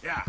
Yeah.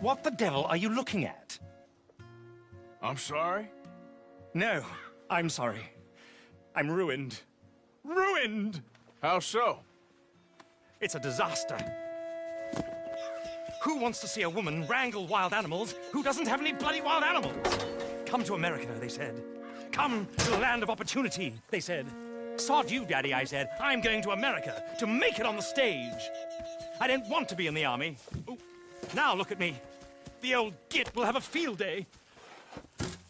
What the devil are you looking at? I'm sorry? No, I'm sorry. I'm ruined. Ruined! How so? It's a disaster. Who wants to see a woman wrangle wild animals who doesn't have any bloody wild animals? Come to America, they said. Come to the land of opportunity, they said. Sod you, Daddy, I said. I'm going to America to make it on the stage. I didn't want to be in the army. Ooh. Now look at me. The old git will have a field day.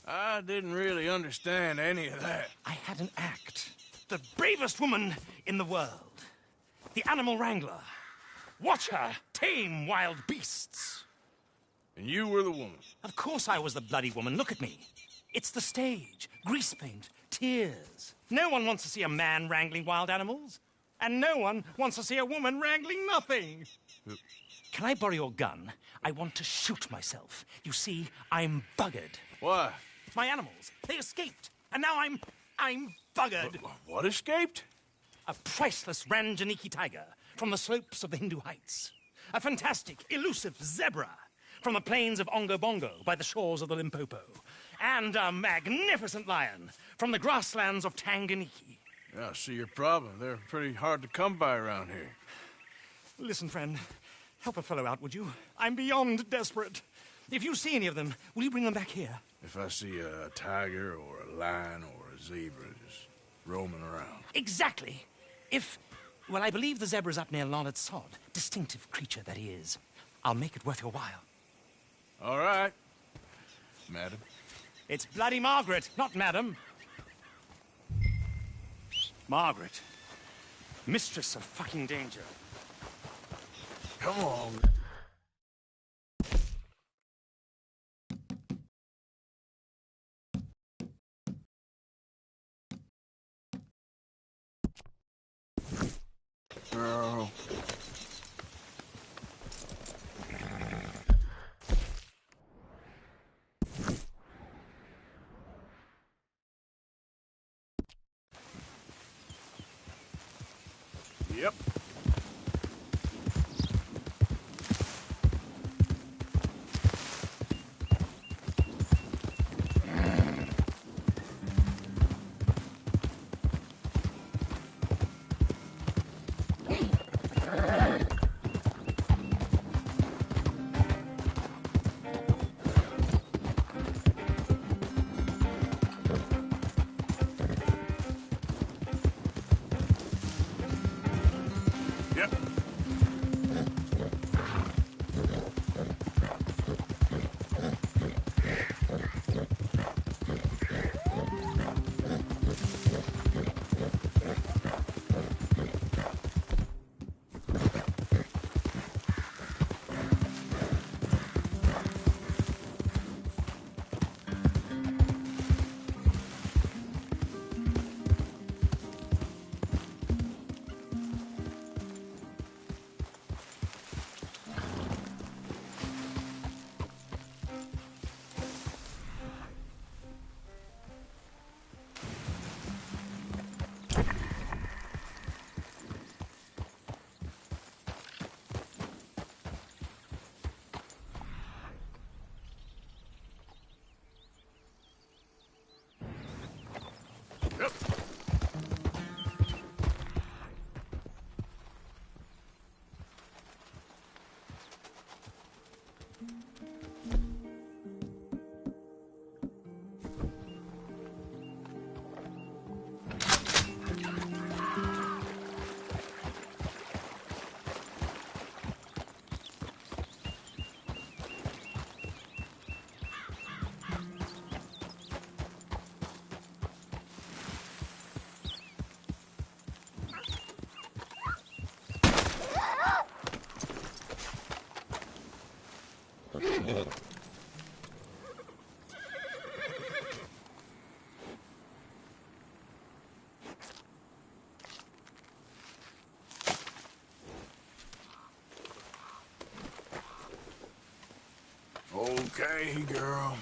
I didn't really understand any of that. I had an act. The bravest woman in the world. The animal wrangler. Watch her tame wild beasts. And you were the woman? Of course I was the bloody woman. Look at me. It's the stage. Grease paint. Tears. No one wants to see a man wrangling wild animals. And no one wants to see a woman wrangling nothing. Can I borrow your gun? I want to shoot myself. You see, I'm buggered. Why? My animals, they escaped. And now I'm buggered. What escaped? A priceless Ranjaniki tiger from the slopes of the Hindu Heights. A fantastic, elusive zebra from the plains of Ongo Bongo by the shores of the Limpopo. And a magnificent lion from the grasslands of Tanganyika. Yeah, I see your problem. They're pretty hard to come by around here. Listen, friend. Help a fellow out, would you? I'm beyond desperate. If you see any of them, will you bring them back here? If I see a tiger or a lion or a zebra just roaming around. Exactly. Well, I believe the zebra's up near Larned Sod. Distinctive creature that he is. I'll make it worth your while. All right, madam. It's bloody Margaret, not madam. Margaret. Mistress of fucking danger. Come on. Girl. Yep. Okay, girl.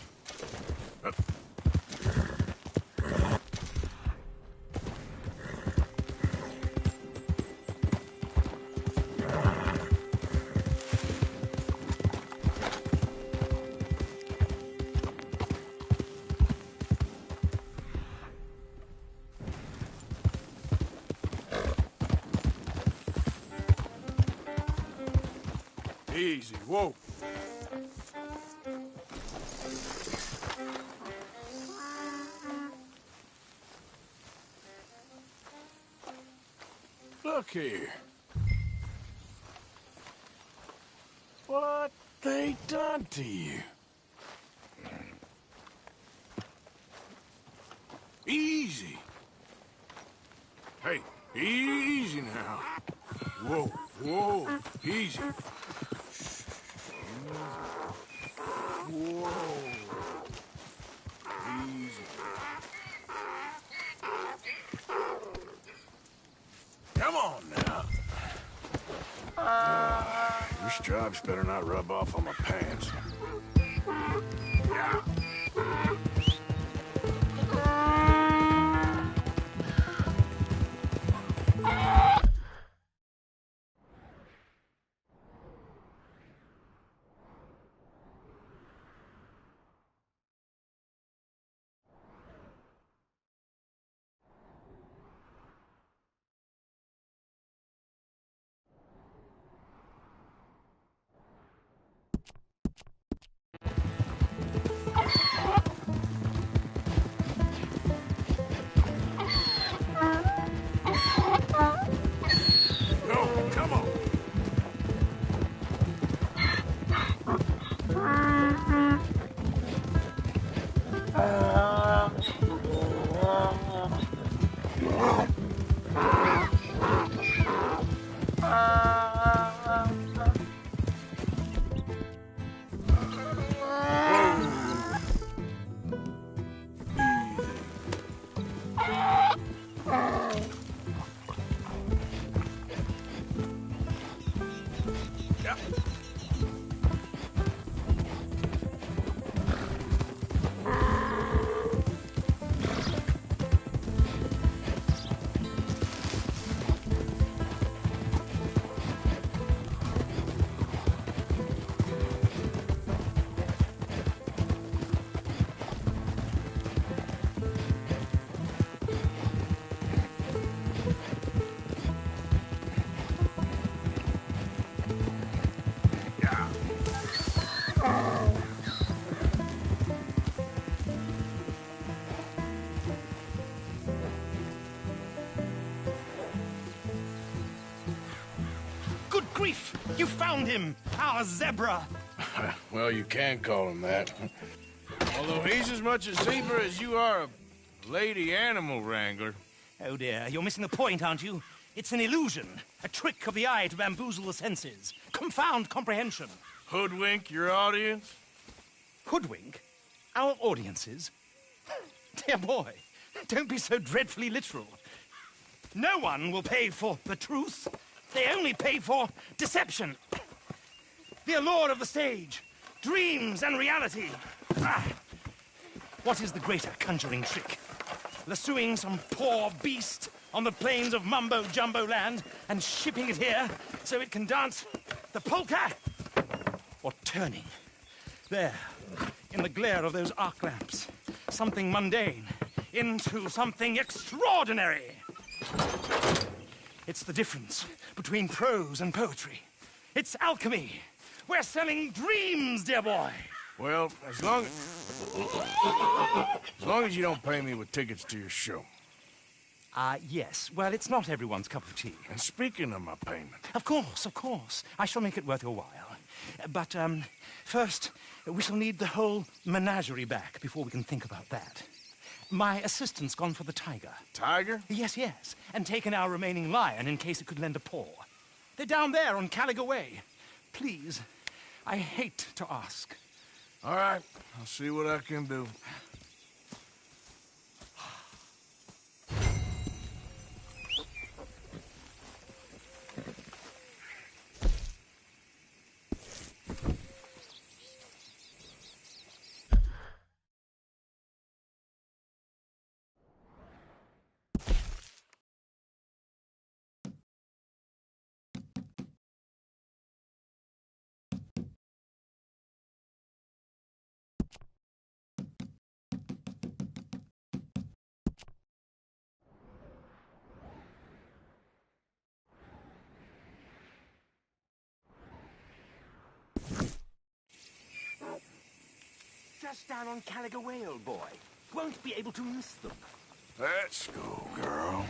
Easy, whoa. Look here. What they done to you? Easy. Hey, easy now. Whoa, whoa, easy. Whoa. Easy. Come on now. Your stripes better not rub off on my pants. Yeah. Go, come on. Yeah. Good grief! You found him! Our zebra! Well, you can call him that. Although he's as much a zebra as you are a lady animal wrangler. Oh dear, you're missing the point, aren't you? It's an illusion, a trick of the eye to bamboozle the senses, confound comprehension. Hoodwink your audience? Hoodwink? Our audiences? Dear boy, don't be so dreadfully literal. No one will pay for the truth. They only pay for deception. The allure of the stage, dreams and reality. Ah. What is the greater conjuring trick? Lassoing some poor beast on the plains of mumbo-jumbo land and shipping it here so it can dance the polka? Or turning, there, in the glare of those arc lamps, something mundane into something extraordinary? It's the difference between prose and poetry. It's alchemy. We're selling dreams, dear boy. Well, as long as you don't pay me with tickets to your show. Yes. Well, it's not everyone's cup of tea. And speaking of my payment... Of course, of course. I shall make it worth your while. But, first, we shall need the whole menagerie back before we can think about that. My assistant's gone for the tiger. Tiger? Yes, yes. And taken our remaining lion in case it could lend a paw. They're down there on Caliga Way. Please, I hate to ask, All right, I'll see what I can do. Just down on Caliga old boy. Won't be able to miss them. Let's go, girl.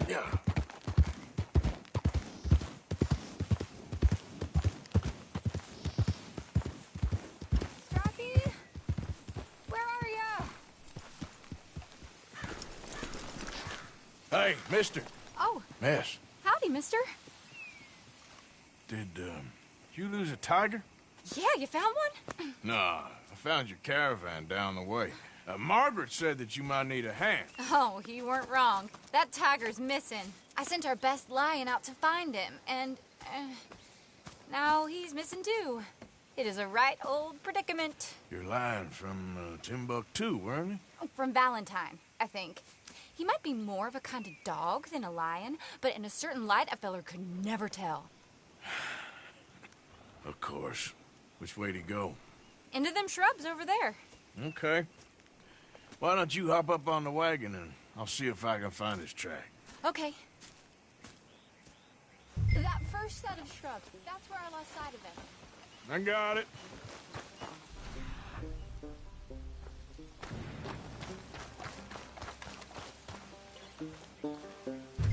Yeah. Hey, mister. Oh. Miss. Howdy, mister. Did, you lose a tiger? Yeah, you found one? Nah, I found your caravan down the way. Margaret said that you might need a hand. Oh, you weren't wrong. That tiger's missing. I sent our best lion out to find him, and now he's missing too. It is a right old predicament. Your lion from Timbuktu, weren't he? From Valentine, I think. He might be more of a kind of dog than a lion, but in a certain light, a feller could never tell. Of course. Which way to go? Into them shrubs over there. Okay. Why don't you hop up on the wagon and I'll see if I can find his track. Okay. That first set of shrubs, that's where I lost sight of him. I got it.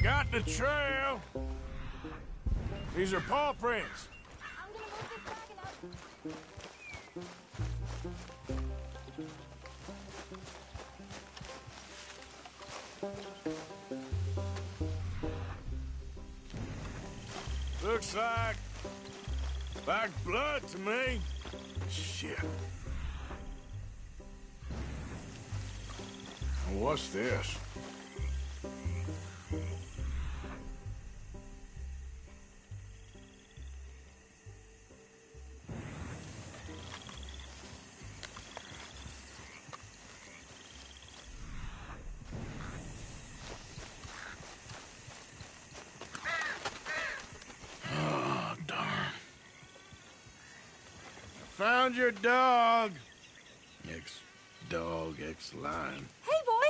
Got the trail. These are paw prints. I'm gonna move this wagon up. Looks like blood to me. Shit. What's this? Found your dog. Ex-dog, ex-lion. Hey, boy!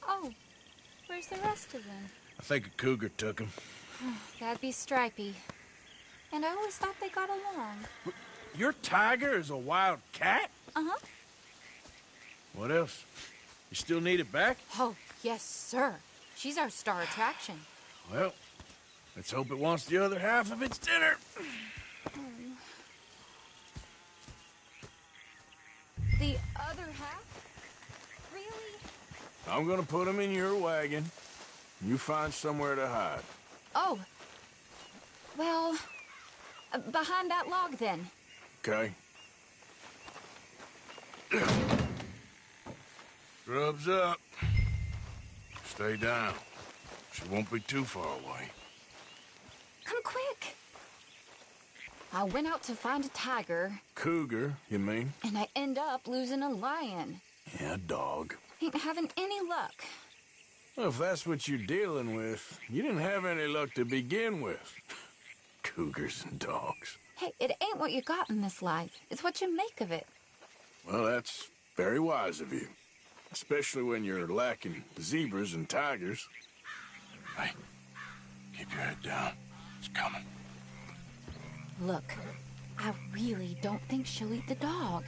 Oh, where's the rest of them? I think a cougar took him. That'd be Stripey. And I always thought they got along. Your tiger is a wild cat? Uh-huh. What else? You still need it back? Oh, yes, sir. She's our star attraction. Well, Let's hope it wants the other half of its dinner. The other half? Really? I'm gonna put him in your wagon. You find somewhere to hide. Oh. Well, behind that log, then. Okay? Grub's up. Stay down. She won't be too far away. Come quick. I went out to find a tiger. Cougar, you mean? And I end up losing a lion. Yeah, dog. Ain't having any luck. Well, if that's what you're dealing with, you didn't have any luck to begin with. Cougars and dogs. Hey, it ain't what you got in this life. It's what you make of it. Well, that's very wise of you. Especially when you're lacking zebras and tigers. Hey, keep your head down. It's coming. Look, I really don't think she'll eat the dog.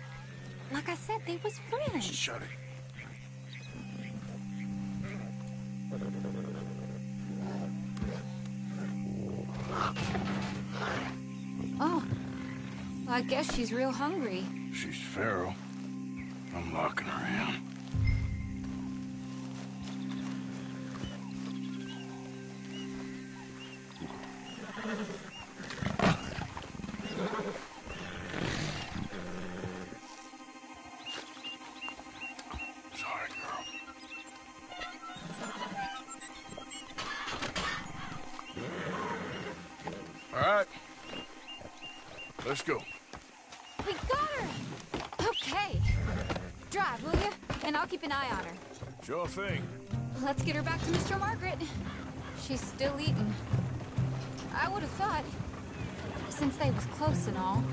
Like I said, they was friends. Shut it. Oh, I guess she's real hungry. She's feral. I'm locking her in. Sorry, girl. All right. Let's go. We got her! Okay. Drive, will you? And I'll keep an eye on her. Sure thing. Let's get her back to Mr. Margaret. She's still eating. I would have thought, since they was close and all.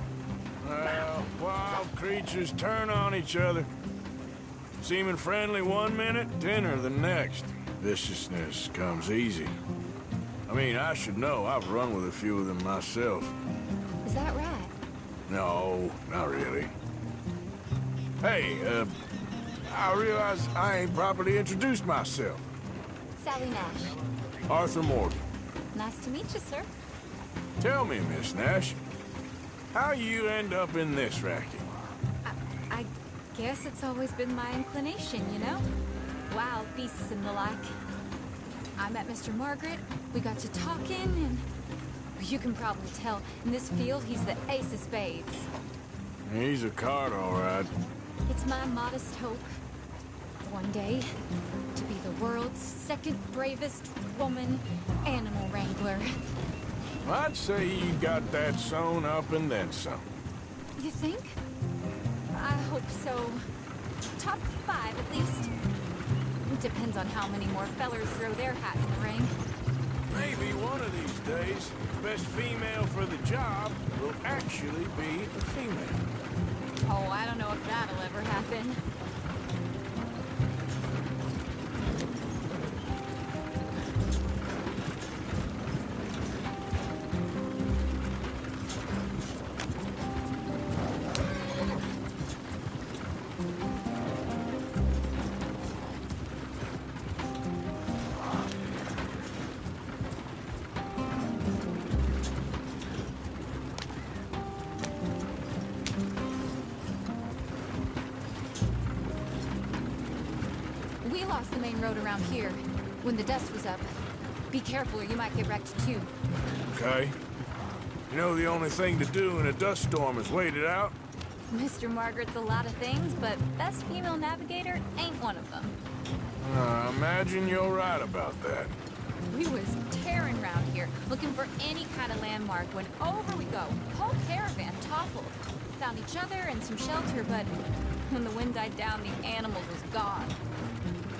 Well, wild creatures turn on each other. Seeming friendly one minute, dinner the next. Viciousness comes easy. I mean, I should know. I've run with a few of them myself. Is that right? No, not really. Hey, I realize I ain't properly introduced myself. Sally Nash. Arthur Morgan. Nice to meet you, sir. Tell me, Miss Nash, how you end up in this racket? I guess it's always been my inclination, you know? Wild beasts and the like. I met Mr. Margaret, we got to talking, and you can probably tell, in this field, he's the ace of spades. He's a card, all right. It's my modest hope, one day, to be the world's second bravest woman animal wrangler. I'd say you got that sewn up and then some. You think? I hope so. Top 5, at least. It depends on how many more fellers throw their hat in the ring. Maybe one of these days, the best female for the job will actually be a female. Oh, I don't know if that'll ever happen. We lost the main road around here when the dust was up. Be careful or you might get wrecked too. Okay? You know the only thing to do in a dust storm is wait it out? Mr. Margaret's a lot of things, but best female navigator ain't one of them. I imagine you're right about that. We was tearing around here, looking for any kind of landmark when over we go. Whole caravan toppled. Found each other and some shelter, but when the wind died down, the animals was gone.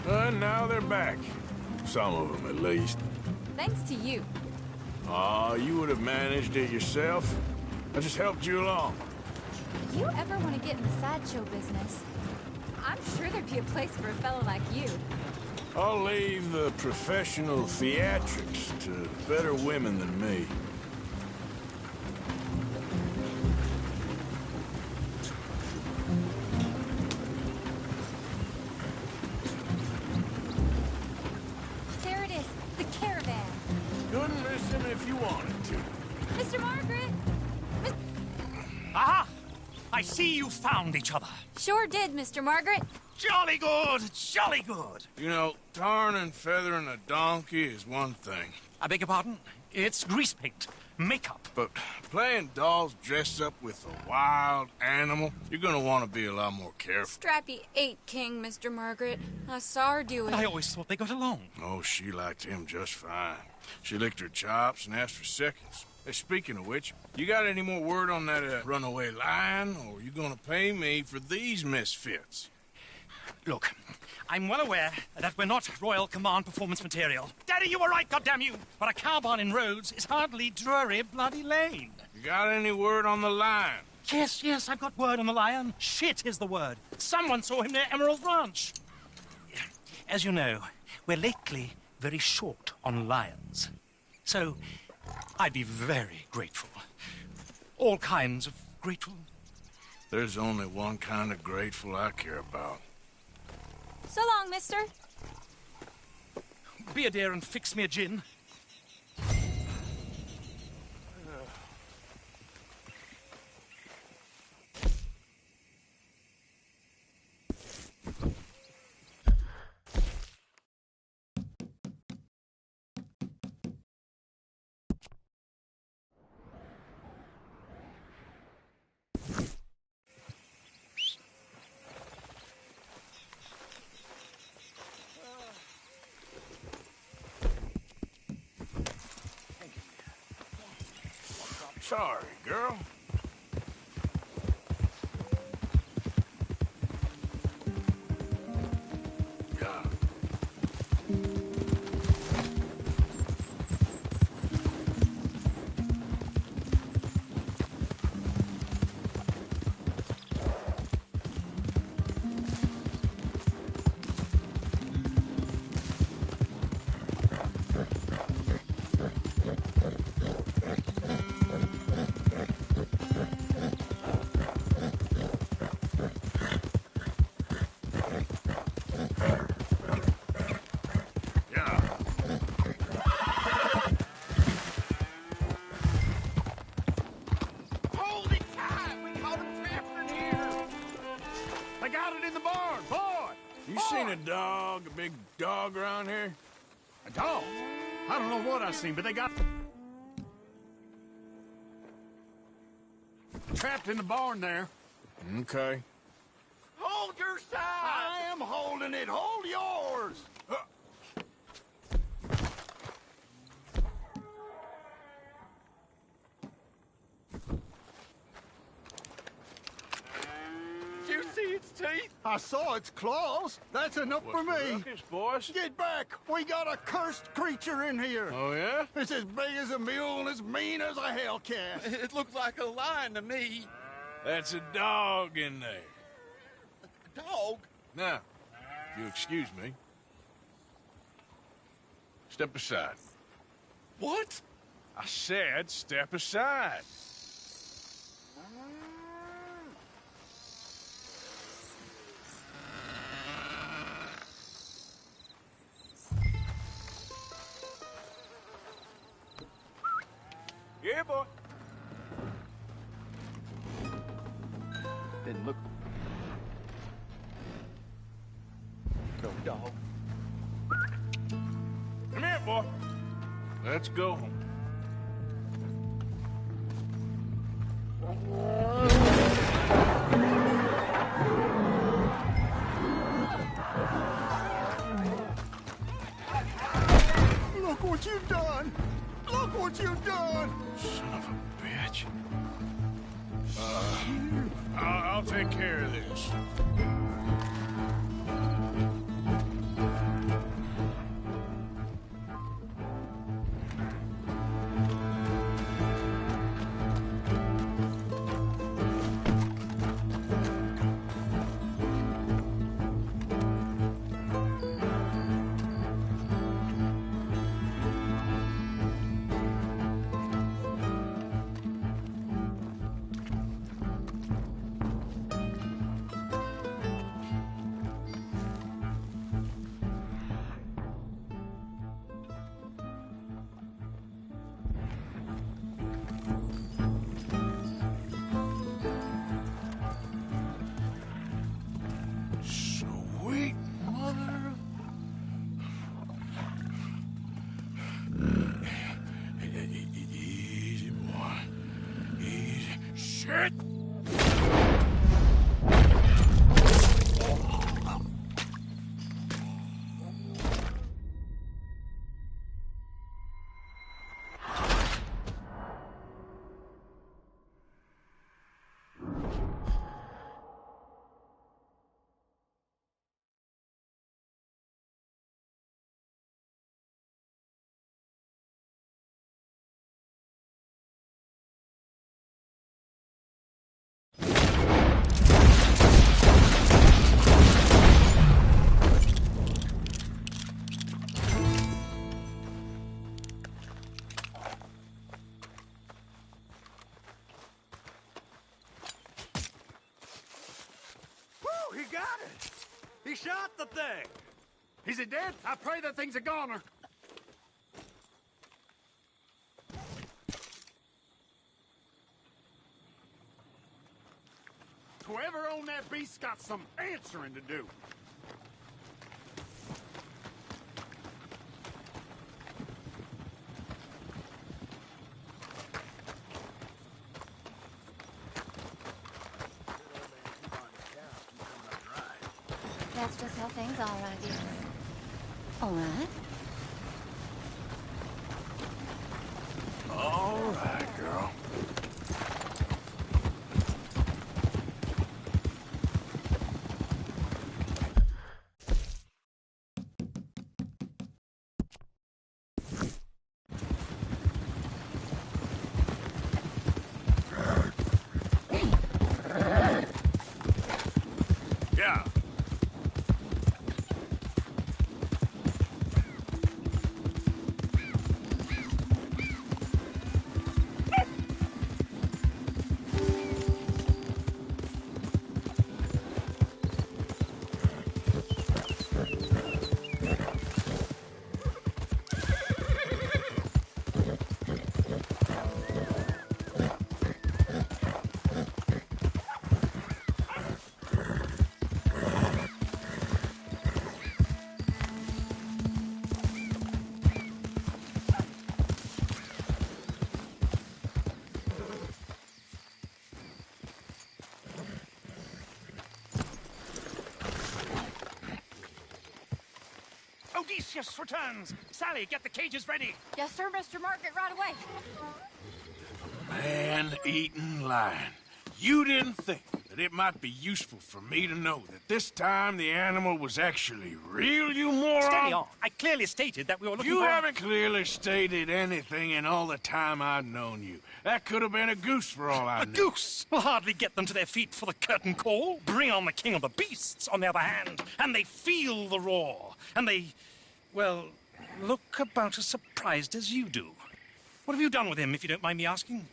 And now they're back. Some of them, at least. Thanks to you. Aw, you would have managed it yourself. I just helped you along. If you ever want to get in the sideshow business, I'm sure there'd be a place for a fellow like you. I'll leave the professional theatrics to better women than me. There it is, the caravan. Couldn't miss him if see you found each other. Sure did, Mr. Margaret. Jolly good, jolly good. You know, tarring and feathering a donkey is one thing. I beg your pardon? It's grease paint, makeup. But playing dolls dressed up with a wild animal, you're gonna want to be a lot more careful. Strappy ate King, Mr. Margaret. I saw her do it. I always thought they got along. Oh, she liked him just fine. She licked her chops and asked for seconds. Hey, speaking of which, you got any more word on that runaway lion, or are you gonna pay me for these misfits? Look, I'm well aware that we're not Royal Command performance material. Daddy, you were right, goddammit! But a cow barn in Rhodes is hardly Drury Bloody Lane. You got any word on the lion? Yes, I've got word on the lion. Shit is the word. Someone saw him near Emerald Ranch. As you know, we're lately very short on lions. So, I'd be very grateful. All kinds of grateful. There's only one kind of grateful I care about. So long, mister. Be a dear and fix me a gin. Sorry, girl. Yeah. A dog, a big dog around here? A dog? I don't know what I've seen, but they got trapped in the barn there. Okay. Hold your side! I am holding it. Hold yours. Did you see its teeth? I saw its claws. That's enough for me. Ruckus, boys? Get back. We got a cursed creature in here. Oh, yeah? It's as big as a mule and as mean as a hellcat. It looked like a lion to me. That's a dog in there. Dog? Now, if you'll excuse me. Step aside. What? I said step aside. Yeah, boy. Didn't look. No dog. Come here, boy. Let's go home. Look what you've done. Look what you've done. Son of a bitch. I'll take care of this. got it! He shot the thing! Is it dead? I pray that thing's a goner. Whoever owned that beast's got some answering to do. That's just how things are, I guess. All right. All right, girl. Yeah. Odysseus returns! Sally, get the cages ready! Yes, sir, Mr. Margaret, right away. Man-eating lion. You didn't think that it might be useful for me to know that this time the animal was actually real, you moron? Steady on. I clearly stated that we were looking You for... haven't clearly stated anything in all the time I've known you. That could have been a goose for all I A knew. goose will hardly get them to their feet for the curtain call. Bring on the king of the beasts, on the other hand, and they feel the roar. And they, well, look about as surprised as you do. What have you done with him, if you don't mind me asking?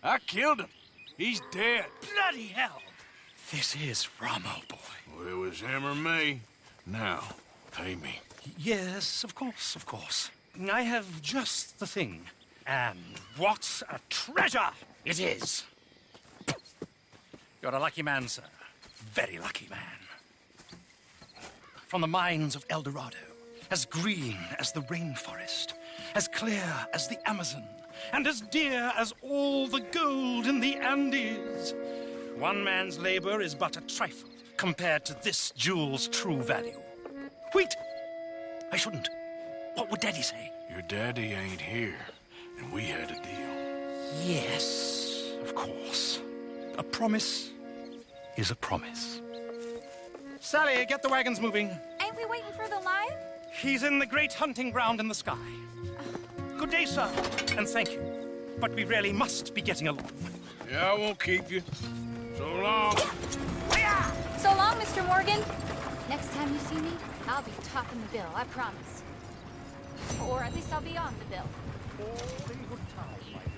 I killed him. He's dead. Bloody hell! This is Ramo, boy. Well, it was him or me. Now, pay me. Yes, of course, of course. I have just the thing. And what a treasure it is! You're a lucky man, sir. Very lucky man. From the mines of El Dorado, as green as the rainforest, as clear as the Amazon, and as dear as all the gold in the Andes. One man's labor is but a trifle compared to this jewel's true value. Wait! I shouldn't. What would Daddy say? Your daddy ain't here, and we had a deal. Yes, of course. A promise is a promise. Sally, get the wagons moving. Ain't we waiting for the lion? He's in the great hunting ground in the sky. Good day, sir, and thank you. But we really must be getting along. Yeah, I won't keep you. So long. So long, Mr. Morgan. Next time you see me, I'll be topping the bill, I promise. Or at least I'll be on the bill. All in good time, my dear.